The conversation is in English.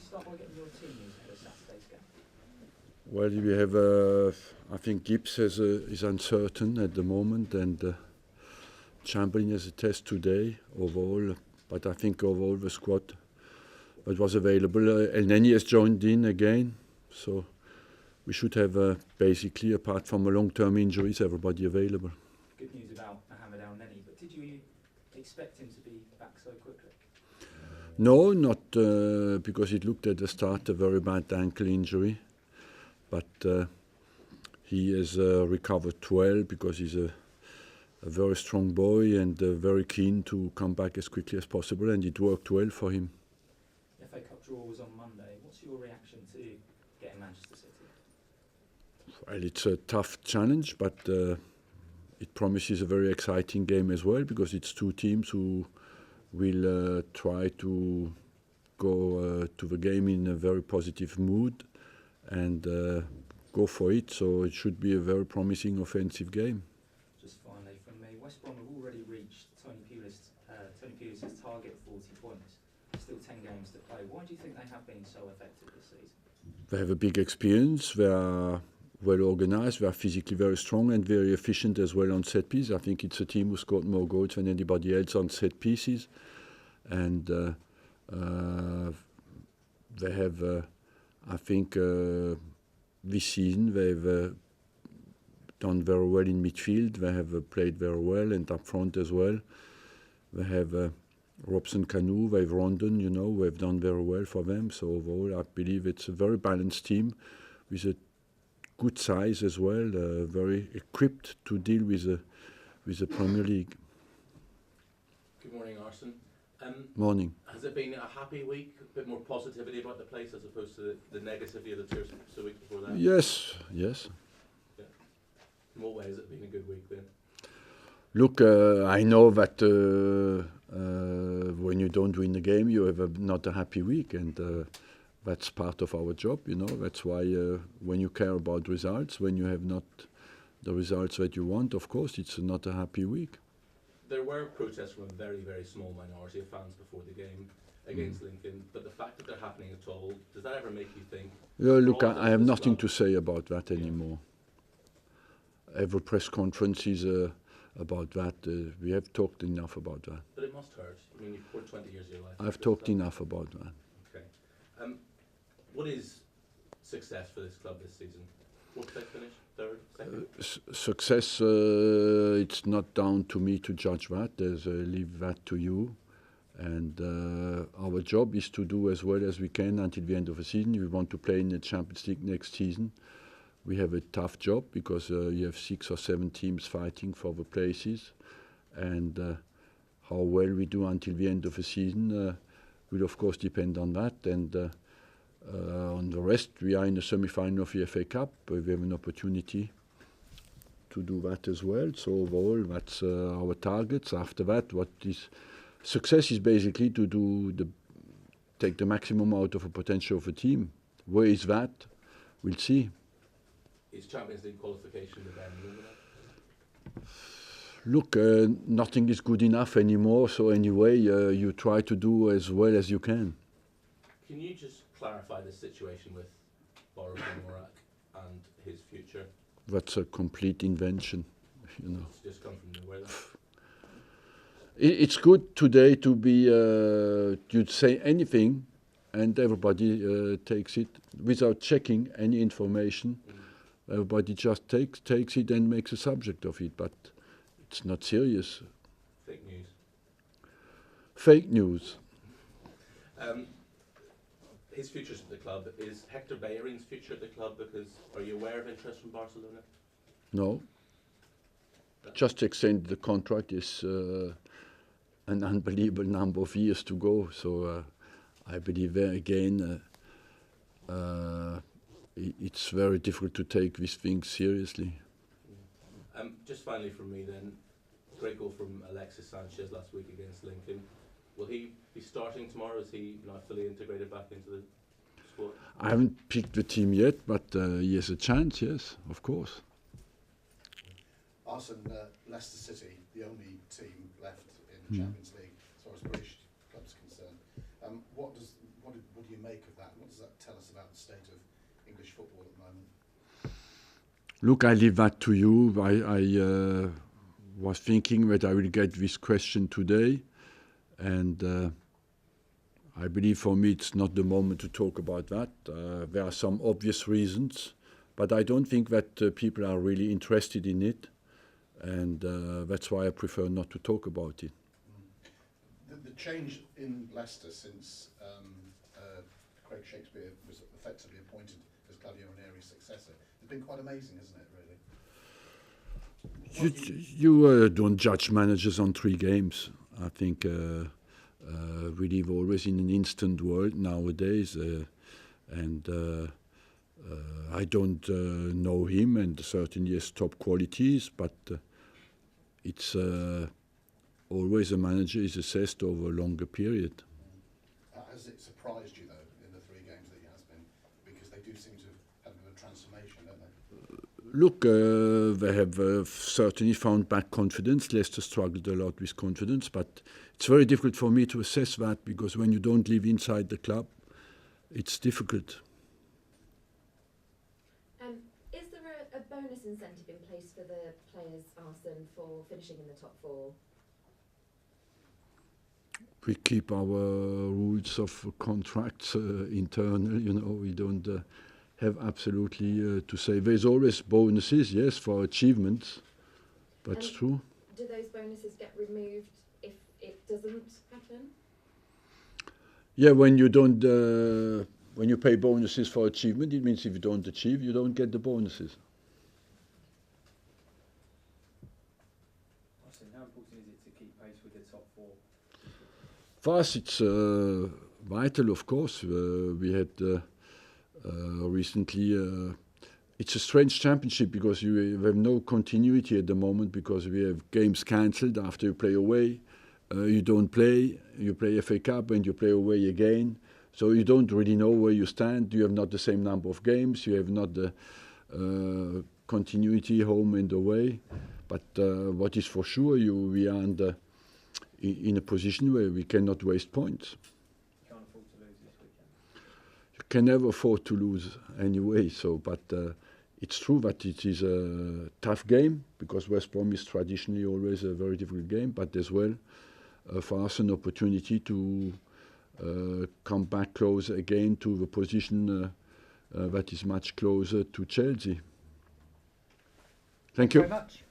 start by getting your team news ahead of Saturday's game? Well, we have, I think Gibbs is uncertain at the moment, and Chamberlain has a test today overall, but I think overall the squad that was available, El Neni has joined in again, so we should have basically, apart from a long-term injuries, everybody available. Good news about Mohamed El Neni, but did you expect him to be back so quickly? No, not because it looked at the start a very bad ankle injury, but he has recovered well because he's a very strong boy and very keen to come back as quickly as possible, and it worked well for him. The FA Cup draw was on Monday. What's your reaction to getting Manchester City? Well, it's a tough challenge, but it promises a very exciting game as well, because it's two teams who will try to go to the game in a very positive mood and go for it. So it should be a very promising offensive game. Just finally from me, West Brom have already reached Tony Pulis' target of 40 points. Still 10 games to play. Why do you think they have been so effective this season? They have a big experience. They are well organised. They are physically very strong and very efficient as well on set pieces. I think it's a team who scored more goals than anybody else on set pieces, and they have, I think, this season they've done very well in midfield. They have played very well, and up front as well. They have Robson Kanu, they've Rondon, we've done very well for them. So overall, I believe it's a very balanced team with a good size as well, very equipped to deal with the Premier League. Good morning, Arsene. Morning. Has it been a happy week? A bit more positivity about the place as opposed to the negativity of the 2 weeks before that? Yes. Yeah. In what way has it been a good week then? Look, I know that when you don't win the game, you have not a happy week, and that's part of our job, That's why when you care about results, when you have not the results that you want, of course, it's not a happy week. There were protests from a very, very small minority of fans before the game against Lincoln, but the fact that they're happening at all, does that ever make you think? Look, I have nothing to say about that anymore. Every press conference is about that. We have talked enough about that. But it must hurt. I mean, you've poured 20 years of your life. I've talked enough about that. Okay. What is success for this club this season? Fourth place finish? Third? Second? Success, it's not down to me to judge that. I leave that to you. And our job is to do as well as we can until the end of the season. We want to play in the Champions League next season. We have a tough job because you have 6 or 7 teams fighting for the places. And how well we do until the end of the season will of course depend on that. And on the rest, we are in the semi-final of the FA Cup. We have an opportunity to do that as well. So overall, that's our targets. After that, what is success is basically to take the maximum out of a potential of a team. Where is that? We'll see. Is Champions League qualification the bare minimum? Look, nothing is good enough anymore. So anyway, you try to do as well as you can. Can you just clarify the situation with Borja and his future? That's a complete invention, It's just come from nowhere. It's good today to be, you'd say anything and everybody takes it without checking any information. Everybody just takes it and makes a subject of it, but it's not serious. Fake news. Fake news. His future's at the club. Is Hector Bellerin's future at the club? Because are you aware of interest from Barcelona? No. Just extend the contract is an unbelievable number of years to go. So I believe there again, it's very difficult to take these things seriously. Just finally from me then, great goal from Alexis Sanchez last week against Lincoln. Will he be starting tomorrow? Is he now fully integrated back into the squad? I haven't picked the team yet, but he has a chance, yes, of course. Arsene, Leicester City, the only team left in the Champions League as far as British clubs concerned. What do you make of that? What does that tell us about the state of English football at the moment? Look, I leave that to you. I was thinking that I will get this question today, and I believe for me it's not the moment to talk about that. There are some obvious reasons, but I don't think that people are really interested in it, and that's why I prefer not to talk about it. The change in Leicester since Craig Shakespeare was effectively appointed as Claudio Ranieri's successor has been quite amazing, isn't it, really? You don't judge managers on 3 games. I think we live always in an instant world nowadays, and I don't know him, and certainly has top qualities, but it's always a manager is assessed over a longer period. Has it surprised you, though, in the 3 games that he has been? Because they do seem to have had a bit of a transformation, don't they? Look, they have certainly found back confidence. Leicester struggled a lot with confidence, but it's very difficult for me to assess that, because when you don't live inside the club, it's difficult. Is there a bonus incentive in place for the players, Arsene, for finishing in the top 4? We keep our rules of contracts internal, we don't have absolutely to say. There's always bonuses, yes, for achievements, that's true. Do those bonuses get removed if it doesn't happen? Yeah, when you don't, when you pay bonuses for achievement, it means if you don't achieve, you don't get the bonuses. How important is it to keep pace with the top 4? For us, it's vital, of course. We had recently, it's a strange championship because you have no continuity at the moment, because we have games cancelled after you play away. You don't play, you play FA Cup and you play away again. So you don't really know where you stand. You have not the same number of games. You have not the continuity home and away. But what is for sure, we are in a position where we cannot waste points. You can't afford to lose this weekend. You can never afford to lose anyway. But it's true that it is a tough game, because West Brom is traditionally always a very difficult game. But as well, for us, an opportunity to come back closer again to the position that is much closer to Chelsea. Thank you. Very much.